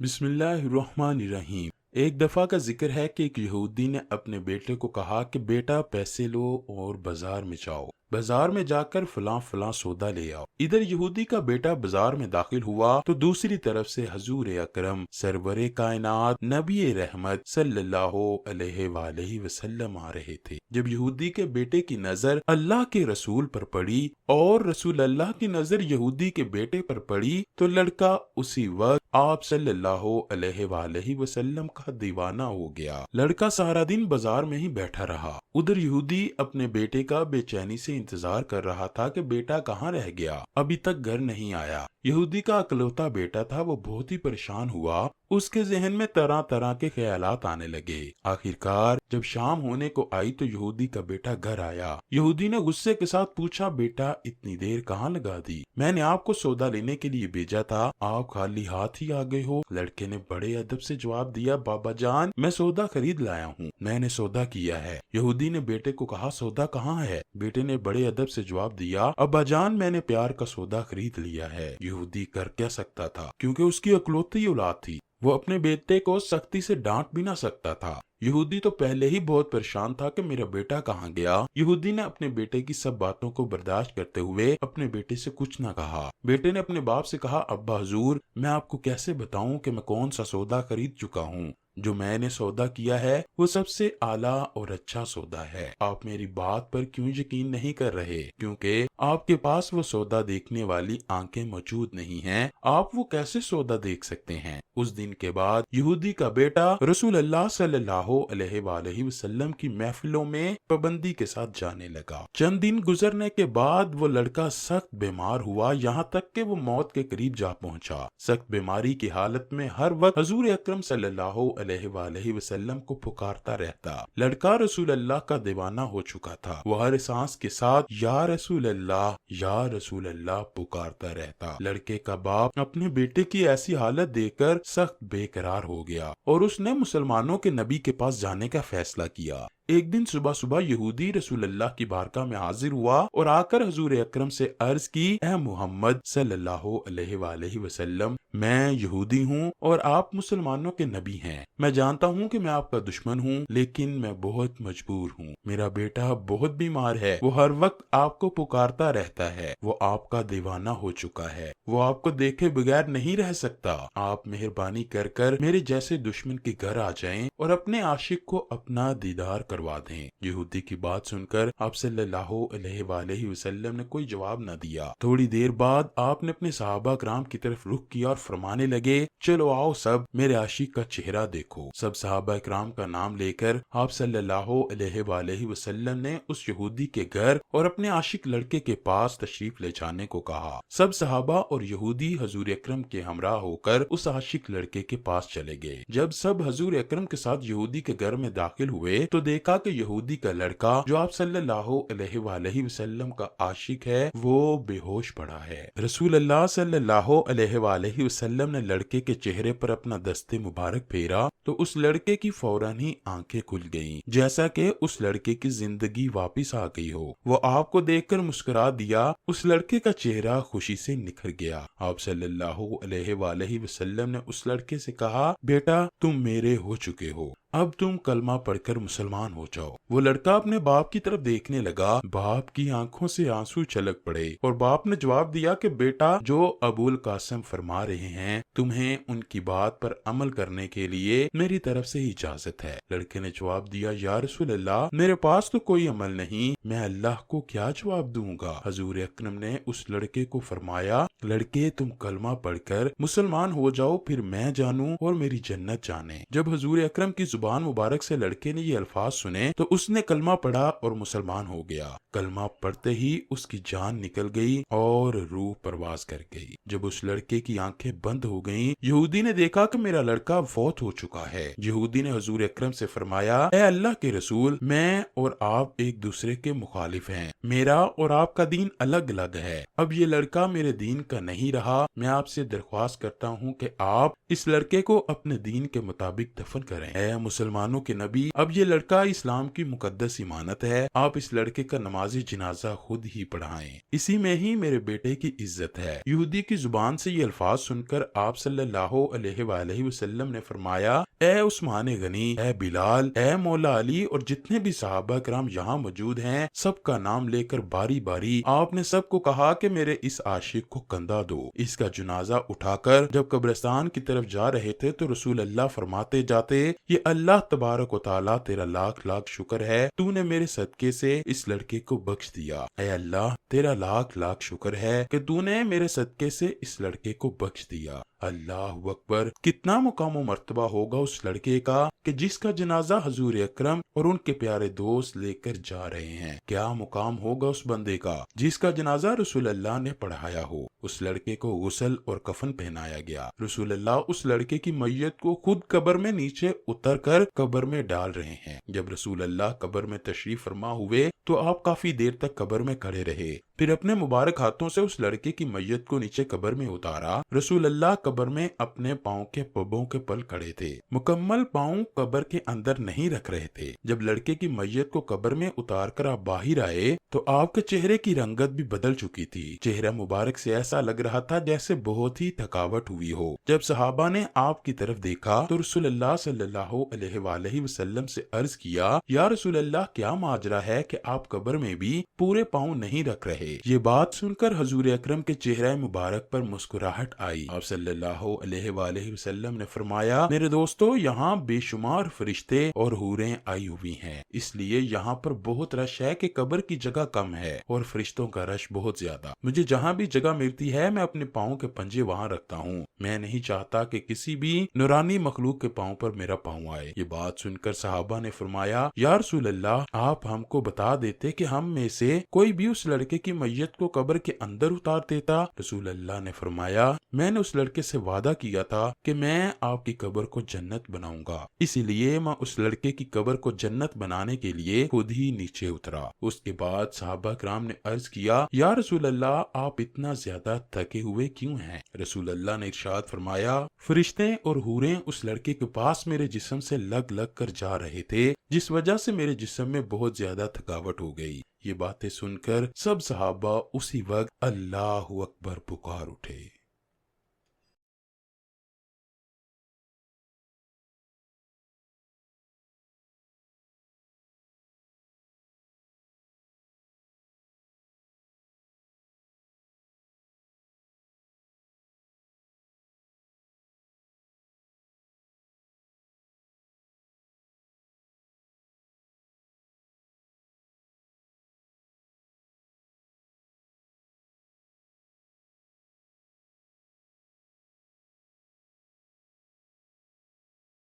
بسم اللہ الرحمن الرحیم۔ ایک دفعہ کا ذکر ہے کہ ایک یہودی نے اپنے بیٹے کو کہا کہ بیٹا پیسے لو اور بازار میں جاؤ، بازار میں جا کر فلاں فلاں سودا لے آؤ۔ ادھر یہودی کا بیٹا بازار میں داخل ہوا تو دوسری طرف سے حضور اکرم سرور کائنات نبی رحمت صلی اللہ علیہ وآلہ وسلم آ رہے تھے۔ جب یہودی کے بیٹے کی نظر اللہ کے رسول پر پڑی اور رسول اللہ کی نظر یہودی کے بیٹے پر پڑی تو لڑکا اسی وقت آپ صلی اللہ علیہ وآلہ وسلم کا دیوانہ ہو گیا۔ لڑکا سارا دن بازار میں ہی بیٹھا رہا۔ ادھر یہودی اپنے بیٹے کا بے چینی سے انتظار کر رہا تھا کہ بیٹا کہاں رہ گیا، ابھی تک گھر نہیں آیا۔ یہودی کا اکلوتا بیٹا تھا، وہ بہت ہی پریشان ہوا۔ اس کے ذہن میں طرح طرح کے خیالات آنے لگے۔ آخرکار جب شام ہونے کو آئی تو یہودی کا بیٹا گھر آیا۔ یہودی نے غصے کے ساتھ پوچھا، بیٹا اتنی دیر کہاں لگا دی؟ میں نے آپ کو سودا لینے کے لیے بھیجا تھا، آپ خالی ہاتھ ہی آ گئے ہو۔ لڑکے نے بڑے ادب سے جواب دیا، بابا جان میں سودا خرید لایا ہوں، میں نے سودا کیا ہے۔ یہودی نے بیٹے کو کہا، سودا کہاں ہے؟ بیٹے نے بڑے ادب سے جواب دیا، ابا جان میں نے پیار کا سودا خرید لیا ہے۔ یہودی کر کیا سکتا تھا کیونکہ اس کی اکلوتی اولاد تھی، وہ اپنے بیٹے کو سختی سے ڈانٹ بھی نہ سکتا تھا۔ یہودی تو پہلے ہی بہت پریشان تھا کہ میرا بیٹا کہاں گیا۔ یہودی نے اپنے بیٹے کی سب باتوں کو برداشت کرتے ہوئے اپنے بیٹے سے کچھ نہ کہا۔ بیٹے نے اپنے باپ سے کہا، ابا حضور میں آپ کو کیسے بتاؤں کہ میں کون سا سودا خرید چکا ہوں۔ جو میں نے سودا کیا ہے وہ سب سے اعلیٰ اور اچھا سودا ہے۔ آپ میری بات پر کیوں یقین نہیں کر رہے؟ کیونکہ آپ کے پاس وہ سودا دیکھنے والی آنکھیں موجود نہیں ہیں، آپ وہ کیسے سودا دیکھ سکتے ہیں؟ اس دن کے بعد یہودی کا بیٹا رسول اللہ صلی اللہ علیہ وآلہ وسلم کی محفلوں میں پابندی کے ساتھ جانے لگا۔ چند دن گزرنے کے بعد وہ لڑکا سخت بیمار ہوا، یہاں تک کہ وہ موت کے قریب جا پہنچا۔ سخت بیماری کی حالت میں ہر وقت حضور اکرم صلی اللہ علیہ وآلہ وسلم کو پکارتا رہتا۔ لڑکا رسول اللہ کا دیوانہ ہو چکا تھا، وہ ہر سانس کے ساتھ یا رسول اللہ پکارتا رہتا۔ لڑکے کا باپ اپنے بیٹے کی ایسی حالت دیکھ کر سخت بے قرار ہو گیا اور اس نے مسلمانوں کے نبی کے پاس جانے کا فیصلہ کیا۔ ایک دن صبح یہودی رسول اللہ کی بارگاہ میں حاضر ہوا اور آ کر حضور اکرم سے عرض کی، اے محمد صلی اللہ علیہ وآلہ وسلم میں یہودی ہوں اور آپ مسلمانوں کے نبی ہیں۔ میں جانتا ہوں کہ میں آپ کا دشمن ہوں، لیکن میں بہت مجبور ہوں۔ میرا بیٹا بہت بیمار ہے، وہ ہر وقت آپ کو پکارتا رہتا ہے، وہ آپ کا دیوانہ ہو چکا ہے، وہ آپ کو دیکھے بغیر نہیں رہ سکتا۔ آپ مہربانی کر کر میرے جیسے دشمن کے گھر آ جائیں اور اپنے عاشق کو اپنا دیدار کروا دیں۔ یہودی کی بات سن کر آپ صلی اللہ علیہ وآلہ وسلم نے کوئی جواب نہ دیا۔ تھوڑی دیر بعد آپ نے اپنے صحابہ کرام کی طرف رخ کیا اور فرمانے لگے، چلو آؤ سب میرے عاشق کا چہرہ دیکھو۔ سب صحابہ کرام کا نام لے کر آپ صلی اللہ علیہ وآلہ وسلم نے اس یہودی کے گھر اور اپنے عاشق لڑکے کے پاس تشریف لے جانے کو کہا۔ سب صحابہ اور یہودی حضور اکرم کے ہمراہ ہو کر اس عاشق لڑکے کے پاس چلے گئے۔ جب سب حضور اکرم کے ساتھ یہودی کے گھر میں داخل ہوئے تو دیکھا کہ یہودی کا لڑکا جو آپ صلی اللہ علیہ وآلہ وسلم کا عاشق ہے وہ بے ہوش پڑا ہے۔ رسول اللہ صلی اللہ علیہ وآلہ وسلم نے لڑکے کے چہرے پر اپنا دست مبارک پھیرا تو اس لڑکے کی فوراً ہی آنکھیں کھل گئیں، جیسا کہ اس لڑکے کی زندگی واپس آ گئی ہو۔ وہ آپ کو دیکھ کر مسکرا دیا، اس لڑکے کا چہرہ خوشی سے نکھر گیا۔ آپ صلی اللہ علیہ وآلہ وسلم نے اس لڑکے سے کہا، بیٹا تم میرے ہو چکے ہو، اب تم کلمہ پڑھ کر مسلمان ہو جاؤ۔ وہ لڑکا اپنے باپ کی طرف دیکھنے لگا، باپ کی آنکھوں سے آنسو چھلک پڑے اور باپ نے جواب دیا کہ بیٹا جو ابو القاسم فرما رہے ہیں تمہیں ان کی بات پر عمل کرنے کے لیے میری طرف سے اجازت ہے۔ لڑکے نے جواب دیا، یا رسول اللہ میرے پاس تو کوئی عمل نہیں، میں اللہ کو کیا جواب دوں گا؟ حضور اکرم نے اس لڑکے کو فرمایا، لڑکے تم کلمہ پڑھ کر مسلمان ہو جاؤ، پھر میں جانوں اور میری جنت جانے۔ جب حضور اکرم کی زبان مبارک سے لڑکے نے یہ الفاظ سنے تو اس نے کلمہ پڑھا اور مسلمان ہو گیا۔ کلمہ پڑھتے ہی اس کی جان نکل گئی اور روح پرواز کر گئی۔ جب اس لڑکے کی آنکھیں بند ہو گئیں، یہودی نے دیکھا کہ میرا لڑکا فوت ہو چکا ہے۔ یہودی نے حضور اکرم سے فرمایا، اے اللہ کے رسول میں اور آپ ایک دوسرے کے مخالف ہیں، میرا اور آپ کا دین الگ الگ ہے، اب یہ لڑکا میرے دین کا نہیں رہا، میں آپ سے درخواست کرتا ہوں کہ آپ اس لڑکے کو اپنے دین کے مطابق دفن کریں۔ اے مسلمانوں کے نبی، اب یہ لڑکا اسلام کی مقدس امانت ہے، آپ اس لڑکے کا نماز جنازہ خود ہی پڑھائیں، اسی میں ہی میرے بیٹے کی عزت ہے۔ یہودی کی زبان سے یہ الفاظ سن کر آپ صلی اللہ علیہ وآلہ وسلم نے فرمایا، اے عثمان غنی، اے بلال، اے مولا علی اور جتنے بھی صحابہ کرام یہاں موجود ہیں، سب کا نام لے کر باری باری آپ نے سب کو کہا کہ میرے اس عاشق کو کندھا دو۔ اس کا جنازہ اٹھا کر جب قبرستان کی طرف جا رہے تھے تو رسول اللہ فرماتے جاتے، یہ اللہ تبارک و تعالیٰ تیرا لاکھ لاکھ شکر ہے، تو نے میرے صدقے سے اس لڑکے کو بخش دیا۔ اے اللہ تیرا لاکھ لاکھ شکر ہے کہ تو نے میرے صدقے سے اس لڑکے کو بخش دیا۔ اللہ اکبر، کتنا مقام و مرتبہ ہوگا اس لڑکے کا کہ جس کا جنازہ حضور اکرم اور ان کے پیارے دوست لے کر جا رہے ہیں۔ کیا مقام ہوگا اس بندے کا جس کا جنازہ رسول اللہ نے پڑھایا ہو۔ اس لڑکے کو غسل اور کفن پہنایا گیا۔ رسول اللہ اس لڑکے کی میت کو خود قبر میں نیچے اتر کر قبر میں ڈال رہے ہیں۔ جب رسول اللہ قبر میں تشریف فرما ہوئے تو آپ کافی دیر تک قبر میں کھڑے رہے، پھر اپنے مبارک ہاتھوں سے اس لڑکے کی میت کو نیچے قبر میں اتارا۔ رسول اللہ قبر میں اپنے پاؤں کے پبوں کے پل کھڑے تھے، مکمل پاؤں قبر کے اندر نہیں رکھ رہے تھے۔ جب لڑکے کی میت کو قبر میں اتار کر آپ باہر آئے تو آپ کے چہرے کی رنگت بھی بدل چکی تھی۔ چہرہ مبارک سے ایسا لگ رہا تھا جیسے بہت ہی تھکاوٹ ہوئی ہو۔ جب صحابہ نے آپ کی طرف دیکھا تو رسول اللہ صلی اللہ علیہ وآلہ وسلم سے عرض کیا، یا رسول اللہ کیا ماجرا ہے کہ آپ قبر میں بھی پورے پاؤں نہیں رکھ رہے؟ یہ بات سن کر حضور اکرم کے چہرہ مبارک پر مسکراہٹ آئی۔ آپ صلی اللہ علیہ وآلہ وسلم نے فرمایا، میرے دوستو، یہاں بے شمار فرشتے اور حوریں آئی ہوئی ہیں، اس لیے یہاں پر بہت رش ہے کہ قبر کی جگہ کم ہے اور فرشتوں کا رش بہت زیادہ۔ مجھے جہاں بھی جگہ ملتی ہے میں اپنے پاؤں کے پنجے وہاں رکھتا ہوں، میں نہیں چاہتا کہ کسی بھی نورانی مخلوق کے پاؤں پر میرا پاؤں آئے۔ یہ بات سن کر صحابہ نے فرمایا، یا رسول اللہ آپ ہم کو بتا دیتے کہ ہم میں سے کوئی بھی اس لڑکے کی میت کو قبر کے اندر اتار دیتا۔ رسول اللہ نے فرمایا، میں نے اس لڑکے سے وعدہ کیا تھا کہ میں آپ کی قبر کو جنت بناؤں گا، اسی لیے میں اس لڑکے کی قبر کو جنت بنانے کے لیے خود ہی نیچے اترا۔ اس کے بعد صحابہ کرام نے عرض کیا، یا رسول اللہ آپ اتنا زیادہ تھکے ہوئے کیوں ہیں؟ رسول اللہ نے ارشاد فرمایا، فرشتے اور حوریں اس لڑکے کے پاس میرے جسم سے لگ لگ کر جا رہے تھے، جس وجہ سے میرے جسم میں بہت زیادہ تھکاوٹ ہو گئی۔ یہ باتیں سن کر سب صحابہ اسی وقت اللہ اکبر پکار اٹھے۔